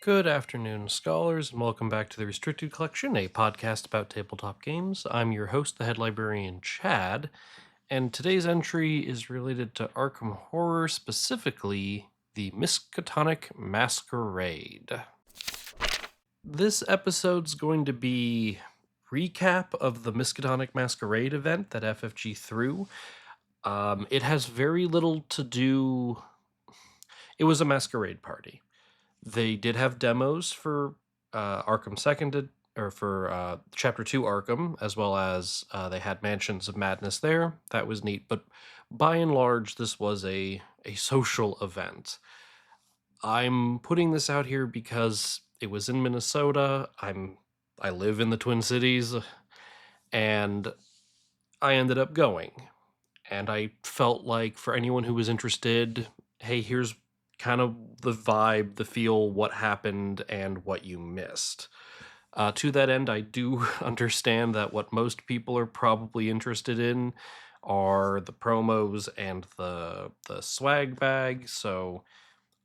Good afternoon, scholars, and welcome back to the Restricted Collection, a podcast about tabletop games. I'm your host, the head librarian, Chad, and today's entry is related to Arkham Horror, specifically the Miskatonic Masquerade. This episode's going to be recap of the Miskatonic Masquerade event that FFG threw. It has very little to do. It was a masquerade party. They did have demos for Arkham Seconded, or for Chapter 2 Arkham, as well as they had Mansions of Madness there. That was neat. But by and large, this was a social event. I'm putting this out here because it was in Minnesota. I live in the Twin Cities, and I ended up going. And I felt like for anyone who was interested, hey, here's kind of the vibe, the feel, what happened, and what you missed. To that end, I do understand that what most people are probably interested in are the promos and the swag bag, so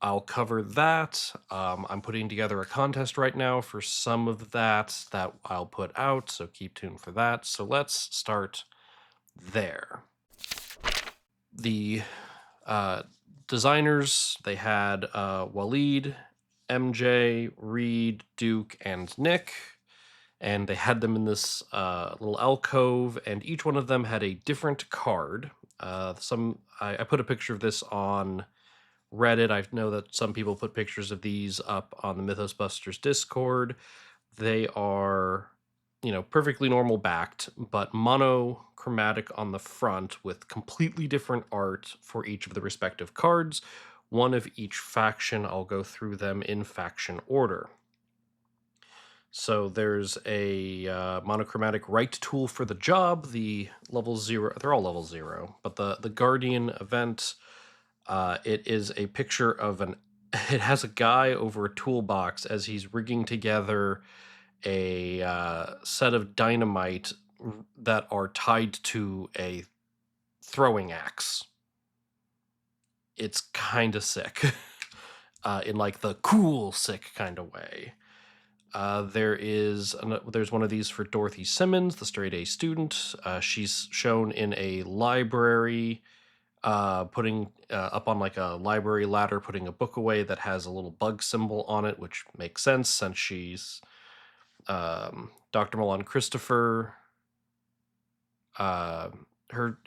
I'll cover that. I'm putting together a contest right now for some of that I'll put out, so keep tuned for that. So let's start there. The designers, they had Waleed, MJ, Reed, Duke, and Nick, and they had them in this little alcove, and each one of them had a different card. I put a picture of this on Reddit. I know that some people put pictures of these up on the Mythos Busters Discord. They are, perfectly normal backed, but monochromatic on the front with completely different art for each of the respective cards. One of each faction. I'll go through them in faction order. So there's a monochromatic right tool for the job, the level 0, they're all level 0, but the Guardian event, it is a picture of it has a guy over a toolbox as he's rigging together a set of dynamite that are tied to a throwing axe. It's kind of sick, in like the cool sick kind of way. There's one of these for Dorothy Simmons, the straight A student. She's shown in a library, putting up on like a library ladder, putting a book away that has a little bug symbol on it, which makes sense since she's Dr. Milan Christopher,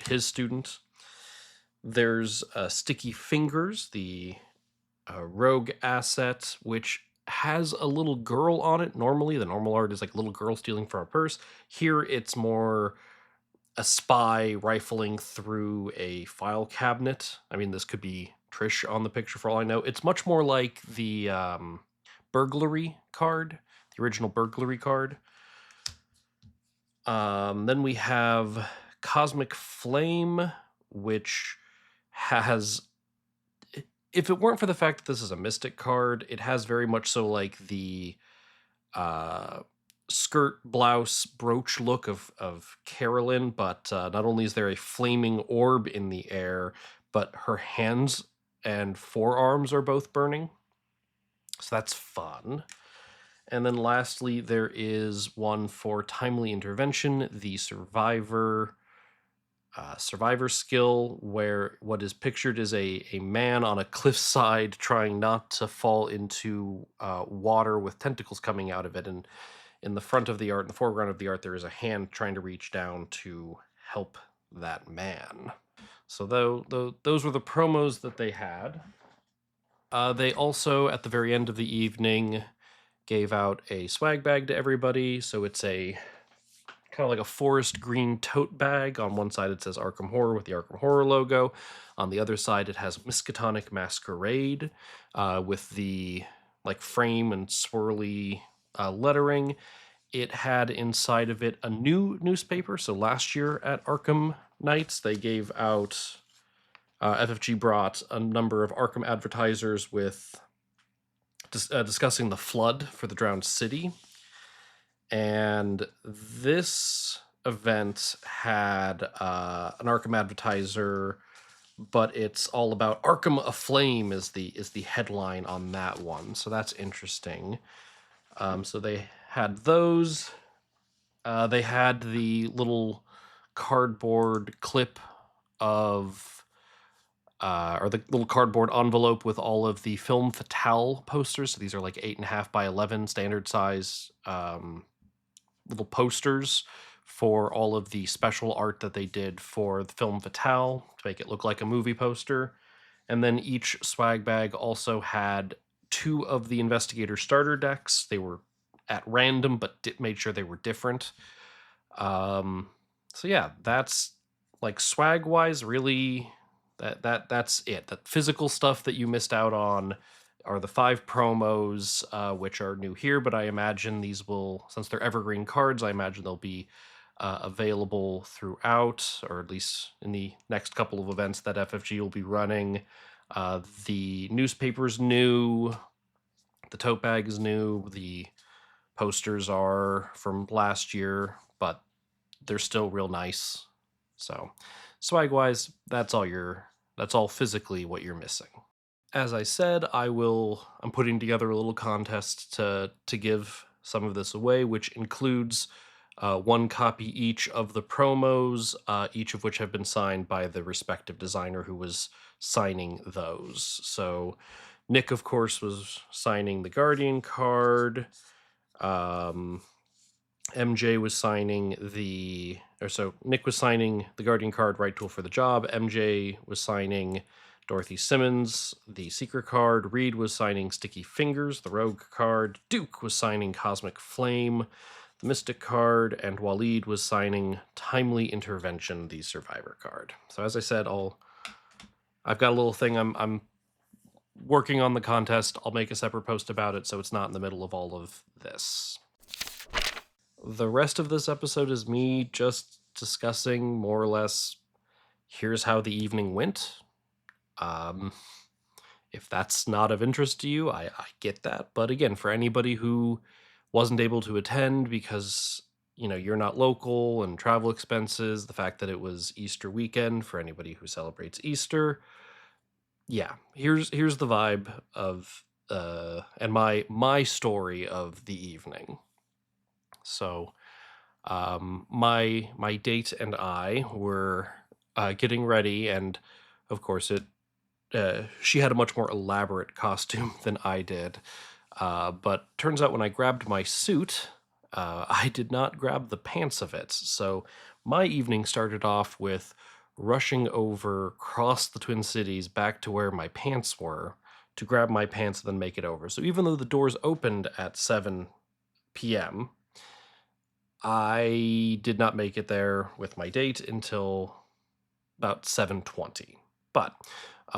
his student. There's Sticky Fingers, the rogue asset, which has a little girl on it. Normally, the normal art is like a little girl stealing from a purse. Here, it's more a spy rifling through a file cabinet. I mean, this could be Trish on the picture for all I know. It's much more like the burglary card, the original burglary card. Then we have Cosmic Flame, which has, if it weren't for the fact that this is a Mystic card, it has very much so like the skirt, blouse, brooch look of Carolyn, but not only is there a flaming orb in the air, but her hands and forearms are both burning. So that's fun. And then lastly, there is one for Timely Intervention, the Survivor skill, where what is pictured is a man on a cliffside trying not to fall into water with tentacles coming out of it. And in the front of the art, in the foreground of the art, there is a hand trying to reach down to help that man. So those were the promos that they had. They also, at the very end of the evening, gave out a swag bag to everybody. So it's a kind of like a forest green tote bag. On one side it says Arkham Horror with the Arkham Horror logo. On the other side it has Miskatonic Masquerade with the like frame and swirly lettering. It had inside of it a new newspaper. So last year at Arkham Nights, they gave out, FFG brought a number of Arkham advertisers with discussing the flood for the drowned city. And this event had an Arkham advertiser but it's all about Arkham Aflame is the headline on that one. So that's interesting. So they had those. They had the little cardboard clip of, or the little cardboard envelope with all of the Film Fatale posters. So these are like 8.5 by 11 standard size little posters for all of the special art that they did for the Film Fatale to make it look like a movie poster. And then each swag bag also had 2 of the Investigator starter decks. They were at random, but made sure they were different. So yeah, that's like swag wise, really that's it. That physical stuff that you missed out on are the 5 promos, which are new here, but I imagine these will, since they're evergreen cards, I imagine they'll be available throughout, or at least in the next couple of events that FFG will be running. The newspaper's new, the tote bag is new, the posters are from last year, but they're still real nice. So, swag wise, that's all physically what you're missing. As I said, I'm putting together a little contest to give some of this away, which includes 1 copy each of the promos, each of which have been signed by the respective designer who was signing those. So Nick, of course, was signing the Guardian card. MJ was signing Nick was signing the Guardian card, Right Tool for the Job. MJ was signing Dorothy Simmons, the Secret card. Reed was signing Sticky Fingers, the Rogue card. Duke was signing Cosmic Flame, the Mystic card. And Waleed was signing Timely Intervention, the Survivor card. So as I said, I've got a little thing I'm working on the contest. I'll make a separate post about it so it's not in the middle of all of this. The rest of this episode is me just discussing more or less, here's how the evening went. If that's not of interest to you, I get that. But again, for anybody who wasn't able to attend because, you're not local and travel expenses, the fact that it was Easter weekend for anybody who celebrates Easter, yeah, here's the vibe of and my story of the evening. So my date and I were getting ready, and of course she had a much more elaborate costume than I did. But turns out when I grabbed my suit, I did not grab the pants of it. So my evening started off with rushing over across the Twin Cities back to where my pants were to grab my pants and then make it over. So even though the doors opened at 7 p.m., I did not make it there with my date until about 7:20. But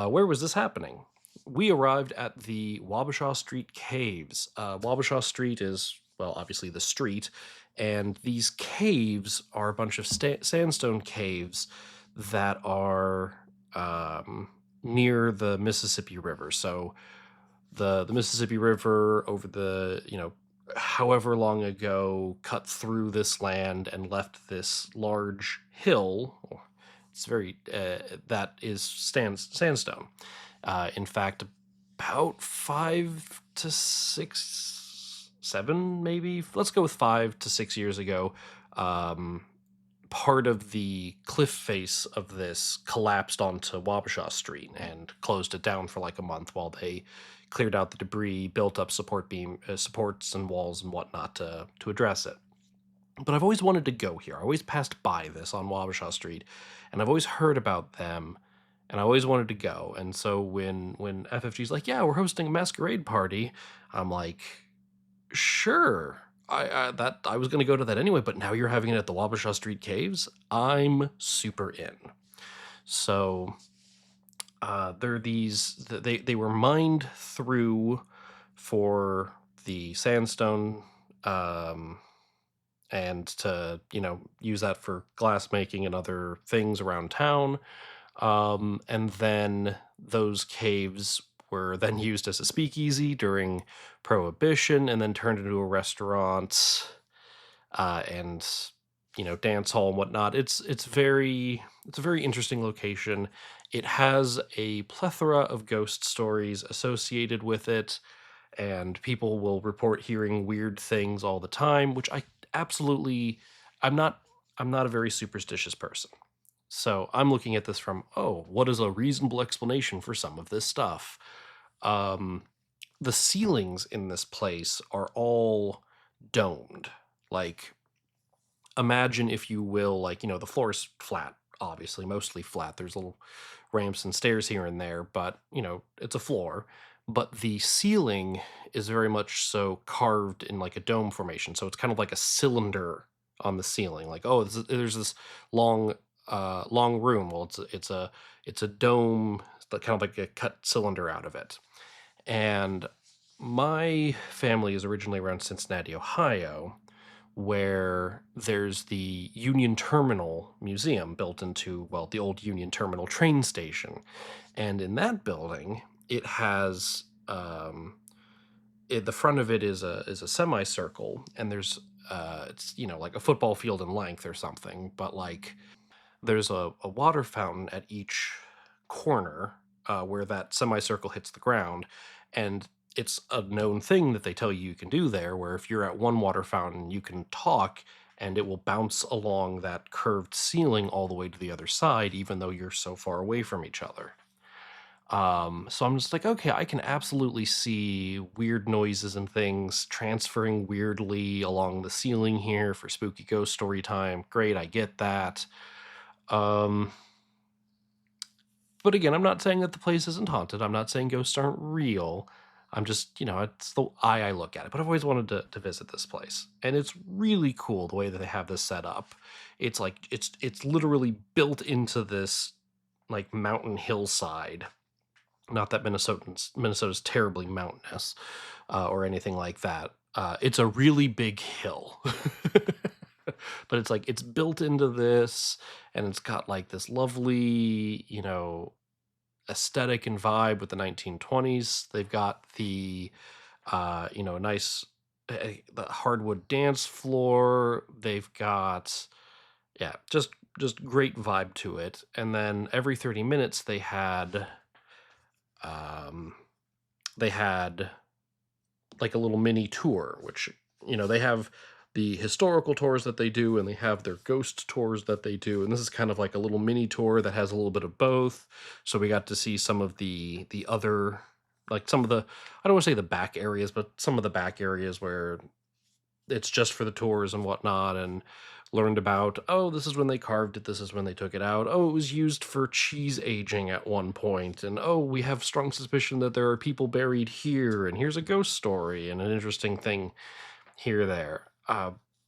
where was this happening? We arrived at the Wabasha Street Caves. Wabasha Street is, well, obviously the street, and these caves are a bunch of sandstone caves that are near the Mississippi River. So the Mississippi River over the, however long ago, cut through this land and left this large hill. It's very that is sandstone. In fact, about 5 to 6, 7, maybe. Let's go with 5 to 6 years ago. Part of the cliff face of this collapsed onto Wabasha Street and closed it down for like a month while they cleared out the debris, built up supports and walls and whatnot to address it. But I've always wanted to go here. I always passed by this on Wabasha Street, and I've always heard about them, and I always wanted to go. And so when FFG's like, yeah, we're hosting a masquerade party, I'm like, sure. I was going to go to that anyway, but now you're having it at the Wabasha Street Caves. I'm super in. So there are these. They were mined through for the sandstone, and to use that for glass making and other things around town. And then those caves were then used as a speakeasy during Prohibition, and then turned into a restaurant, and dance hall and whatnot. It's a very interesting location. it has a plethora of ghost stories associated with it, and people will report hearing weird things all the time, which I absolutely I'm not I'm not a very superstitious person. So I'm looking at this from, oh, what is a reasonable explanation for some of this stuff? Um, the ceilings in this place are all domed. Like, imagine, if you will, like, the floor is flat, obviously, mostly flat. There's little ramps and stairs here and there, but, it's a floor. But the ceiling is very much so carved in like a dome formation. So it's kind of like a cylinder on the ceiling. Like, oh, there's this long, long room. Well, it's a dome, kind of like a cut cylinder out of it. And my family is originally around Cincinnati, Ohio, where there's the Union Terminal Museum built into, well, the old Union Terminal train station. And in that building, it has the front of it is a semicircle, and there's it's like a football field in length or something, but like there's a water fountain at each corner where that semicircle hits the ground. And it's a known thing that they tell you can do there, where if you're at one water fountain, you can talk and it will bounce along that curved ceiling all the way to the other side, even though you're so far away from each other. So I'm just like, okay, I can absolutely see weird noises and things transferring weirdly along the ceiling here for spooky ghost story time. Great, I get that. Um, but again, I'm not saying that the place isn't haunted. I'm not saying ghosts aren't real. I'm just, it's the eye I look at it. But I've always wanted to visit this place, and it's really cool the way that they have this set up. It's like it's literally built into this like mountain hillside. Not that Minnesota's terribly mountainous or anything like that. It's a really big hill, but it's like it's built into this, and it's got like this lovely, aesthetic and vibe with the 1920s. They've got the nice the hardwood dance floor. They've got, yeah, just great vibe to it. And then every 30 minutes um they had like a little mini tour, which, they have the historical tours that they do, and they have their ghost tours that they do. And this is kind of like a little mini tour that has a little bit of both. So we got to see some of the other, like some of the, I don't want to say the back areas, but some of the back areas where it's just for the tours and whatnot, and learned about, oh, this is when they carved it, this is when they took it out, oh, it was used for cheese aging at one point, and oh, we have strong suspicion that there are people buried here, and here's a ghost story and an interesting thing here there.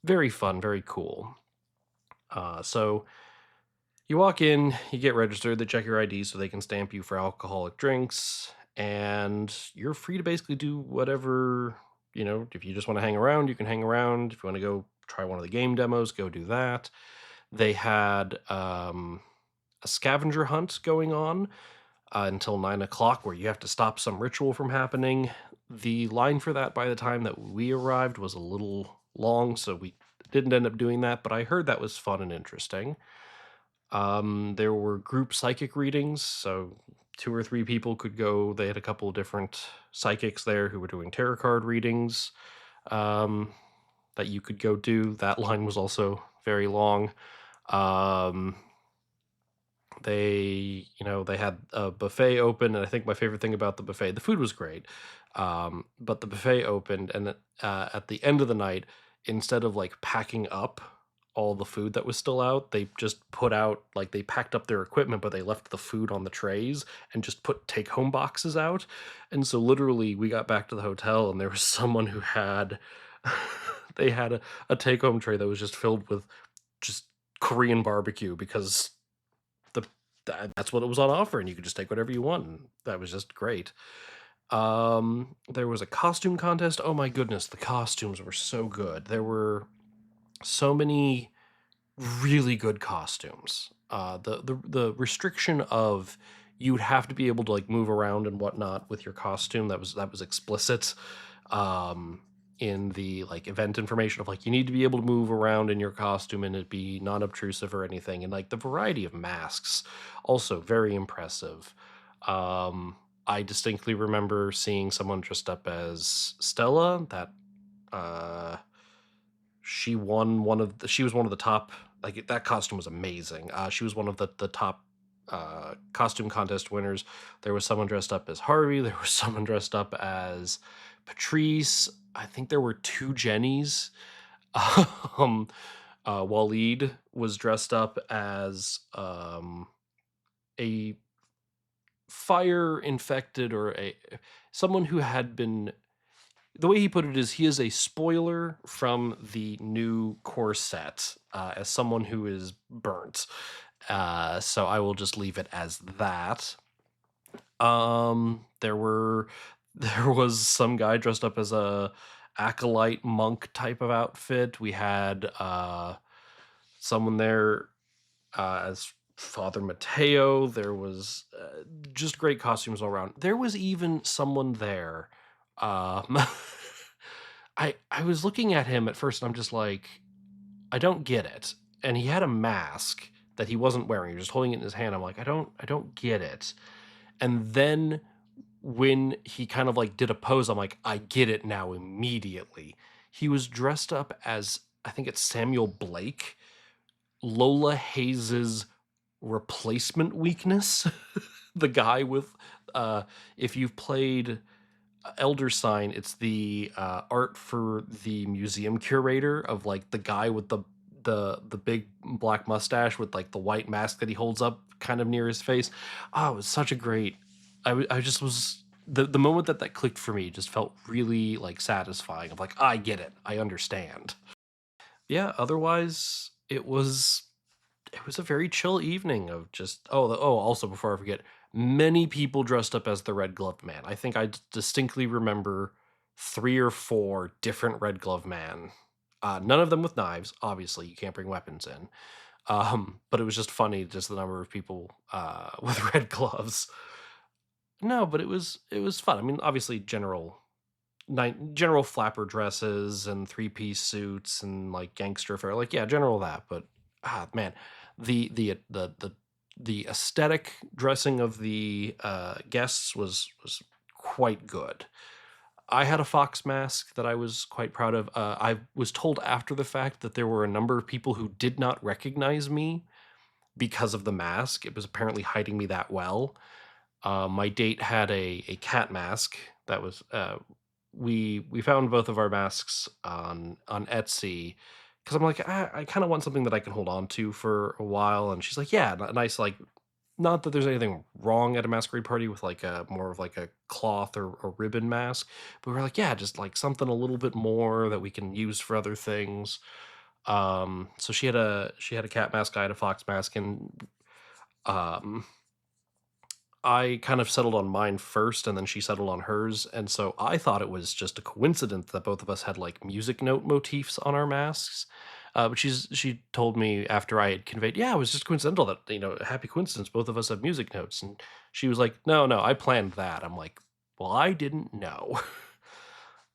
Very fun, very cool. So you walk in, you get registered, they check your ID so they can stamp you for alcoholic drinks, and you're free to basically do whatever, if you just want to hang around, you can hang around. If you want to go try one of the game demos, go do that. They had a scavenger hunt going on until 9 o'clock, where you have to stop some ritual from happening. The line for that by the time that we arrived was a little long, so we didn't end up doing that, but I heard that was fun and interesting. There were group psychic readings, so two or three people could go. They had a couple of different psychics there who were doing tarot card readings um, that you could go do. That line was also very long. Um, they had a buffet open, and I think my favorite thing about the buffet, the food was great, but the buffet opened, and at the end of the night, instead of like packing up all the food that was still out, they just put out, like, they packed up their equipment, but they left the food on the trays and just put take home boxes out. And so literally we got back to the hotel, and there was someone who had they had a take home tray that was just filled with just Korean barbecue, because the that's what it was on offer, and you could just take whatever you want. And that was just great. There was a costume contest. Oh my goodness, the costumes were so good. There were so many really good costumes. The restriction of you'd have to be able to like move around and whatnot with your costume, that was explicit. Um, in the like event information of like you need to be able to move around in your costume and it be non-obtrusive or anything, and like the variety of masks also very impressive. um I distinctly remember seeing someone dressed up as Stella. That uh she was one of the top, like that costume was amazing. She was one of the top costume contest winners. There was someone dressed up as Harvey. There was someone dressed up as Patrice. I think there were two Jennies. um Waleed was dressed up as a fire infected, or a someone who had been, the way he put it is he is a spoiler from the new core set, as someone who is burnt. So I will just leave it as that. There were there was some guy dressed up as a acolyte monk type of outfit. We had someone there as Father Mateo. There was just great costumes all around. There was even someone there. Um, I was looking at him at first, and I'm just like, I don't get it. And he had a mask that he wasn't wearing. He was just holding it in his hand. I'm like, I don't get it. And then when he kind of like did a pose, I'm like, I get it now immediately. He was dressed up as, I think it's Samuel Blake, Lola Hayes's replacement weakness. The guy with if you've played Elder Sign, it's the art for the museum curator of like the guy with the big black mustache with like the white mask that he holds up kind of near his face. Oh, it was such a great. I just was the moment that clicked for me just felt really like satisfying. Of like, I get it, I understand. Yeah. Otherwise, it was a very chill evening of just, also before I forget, many people dressed up as the Red Glove Man. I think I distinctly remember three or four different Red Glove Man. None of them with knives. Obviously, you can't bring weapons in. But it was just funny, just the number of people with red gloves. No, but it was fun. I mean, obviously, general flapper dresses and three-piece suits and like gangster fare, like yeah, general that. But man, the aesthetic dressing of the guests was quite good. I had a fox mask that I was quite proud of. I was told after the fact that there were a number of people who did not recognize me because of the mask. It was apparently hiding me that well. My date had a cat mask that was we found both of our masks on Etsy, because I'm like, I kind of want something that I can hold on to for a while, and she's like, yeah, a nice, like, not that there's anything wrong at a masquerade party with like a more of like a cloth or a ribbon mask, but we're like, yeah, just like something a little bit more that we can use for other things. So she had a cat mask, I had a fox mask, and um I kind of settled on mine first, and then she settled on hers. And so I thought it was just a coincidence that both of us had like music note motifs on our masks. But she told me after I had conveyed, yeah, it was just coincidental that, happy coincidence, both of us have music notes. And she was like, no, no, I planned that. I'm like, well, I didn't know.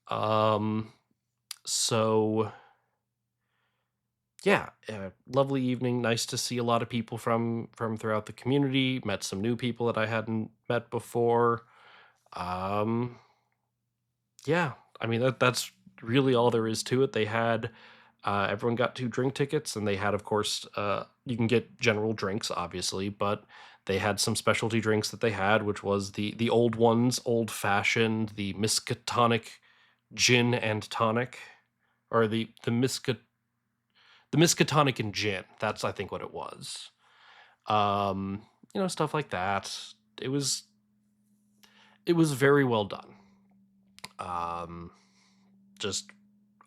um, so yeah, lovely evening. Nice to see a lot of people from throughout the community. Met some new people that I hadn't met before. Um, yeah, I mean that's really all there is to it. They had everyone got 2 drink tickets, and they had, of course, you can get general drinks, obviously, but they had some specialty drinks that they had, which was the old ones, old fashioned, the Miskatonic gin and tonic, or the Miskatonic and gin. That's, I think, what it was. Stuff like that. It was it was very well done. Um, just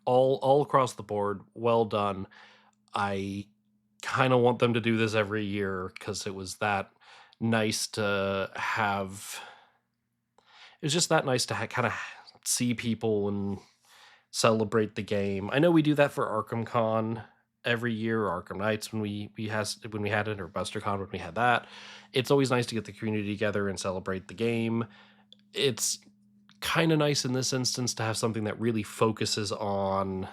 all across the board, well done. I kind of want them to do this every year because it was that nice to have. It was just that nice to kind of see people and celebrate the game. I know we do that for Arkham Con every year, or Arkham Nights when we had it, or BusterCon when we had that. It's always nice to get the community together and celebrate the game. It's kind of nice in this instance to have something that really focuses on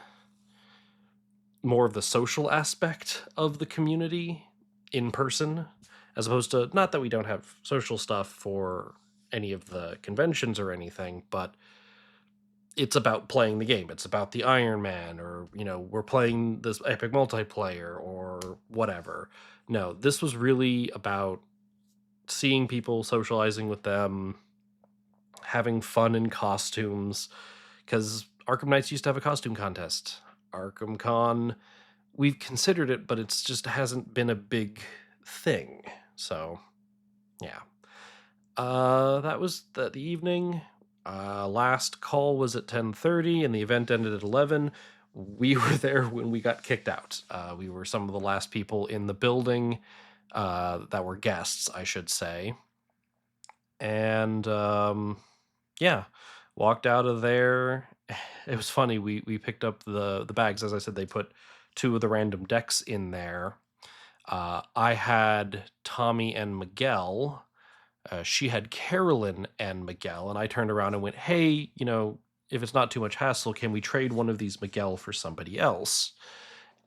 more of the social aspect of the community in person, as opposed to, not that we don't have social stuff for any of the conventions or anything, but it's about playing the game. It's about the Iron Man, or, we're playing this epic multiplayer or whatever. No, this was really about seeing people, socializing with them, having fun in costumes, because Arkham Knights used to have a costume contest. Arkham Con, we've considered it, but it's just hasn't been a big thing. So, yeah. That was the evening. Last call was at 10:30, and the event ended at 11. We were there when we got kicked out. We were some of the last people in the building that were guests, I should say. And yeah, walked out of there. It was funny. We picked up the bags. As I said, they put two of the random decks in there. I had Tommy and Miguel. She had Carolyn and Miguel, and I turned around and went, "Hey, if it's not too much hassle, can we trade one of these Miguel for somebody else?"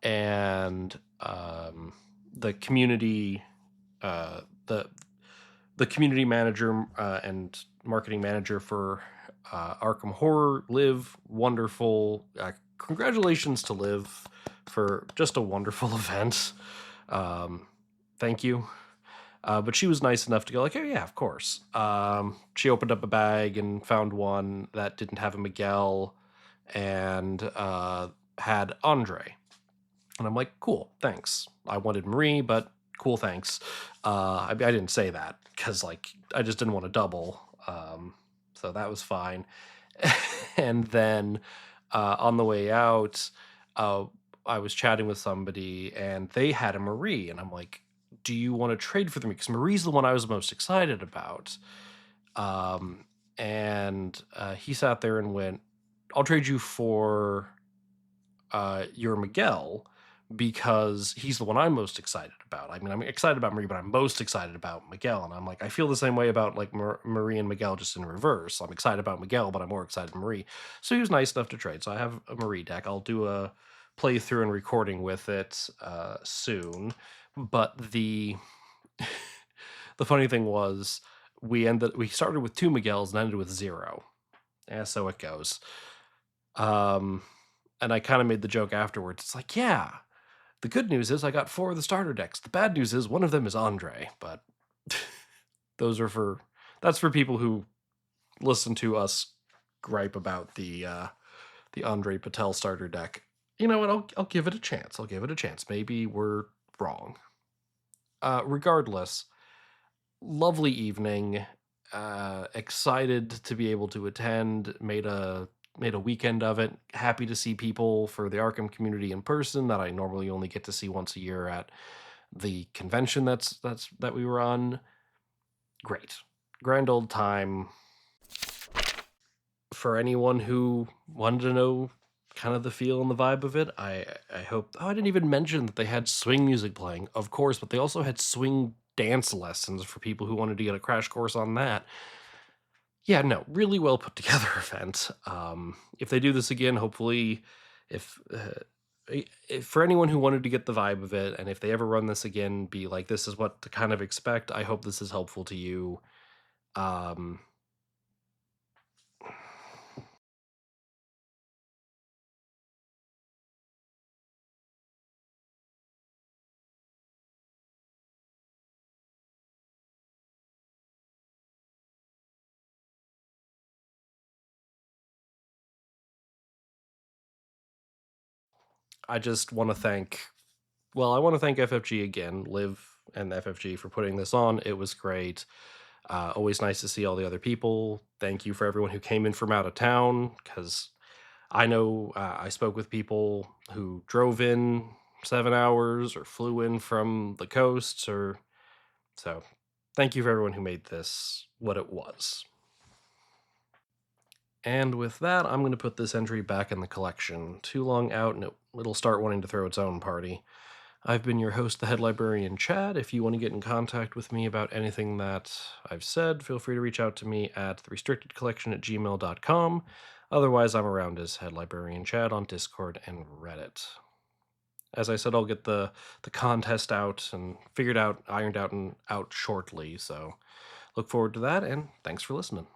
And the community, the community manager and marketing manager for Arkham Horror, Liv, wonderful. Congratulations to Liv for just a wonderful event. Thank you. But she was nice enough to go like, "Oh yeah, of course." She opened up a bag and found one that didn't have a Miguel and had Andre. And I'm like, "Cool, thanks." I wanted Marie, but cool, thanks. I didn't say that because I just didn't want to double. So that was fine. And then on the way out, I was chatting with somebody and they had a Marie, and I'm like, "Do you want to trade for them?" Because Marie's the one I was most excited about. And he sat there and went, "I'll trade you for your Miguel because he's the one I'm most excited about." I mean, I'm excited about Marie, but I'm most excited about Miguel. And I'm like, I feel the same way about Marie and Miguel, just in reverse. I'm excited about Miguel, but I'm more excited about Marie. So he was nice enough to trade. So I have a Marie deck. I'll do a playthrough and recording with it soon. But the funny thing was, we started with two Miguels and ended with 0. Yeah, so it goes. And I kind of made the joke afterwards. It's like, yeah, the good news is I got 4 of the starter decks. The bad news is one of them is Andre, but that's for people who listen to us gripe about the Andre Patel starter deck. You know what? I'll give it a chance. I'll give it a chance. Maybe we're wrong. Regardless, lovely evening. Excited to be able to attend. Made a weekend of it. Happy to see people for the Arkham community in person that I normally only get to see once a year at the convention that we were on. Great. Grand old time. For anyone who wanted to know kind of the feel and the vibe of it, I hope. Oh, I didn't even mention that they had swing music playing, of course, but they also had swing dance lessons for people who wanted to get a crash course on that. Yeah, no, really well put together event. If they do this again, hopefully, if for anyone who wanted to get the vibe of it, and if they ever run this again, be like, this is what to kind of expect. I hope this is helpful to you. Um, I just want to thank. Well, I want to thank FFG again, Liv and FFG, for putting this on. It was great. Always nice to see all the other people. Thank you for everyone who came in from out of town, because I know I spoke with people who drove in 7 hours or flew in from the coasts, or so. Thank you for everyone who made this what it was. And with that, I'm going to put this entry back in the collection. Too long out, and it'll start wanting to throw its own party. I've been your host, the head librarian, Chad. If you want to get in contact with me about anything that I've said, feel free to reach out to me at therestrictedcollection@gmail.com. Otherwise, I'm around as head librarian Chad on Discord and Reddit. As I said, I'll get the contest out and figured out, ironed out, and out shortly. So look forward to that, and thanks for listening.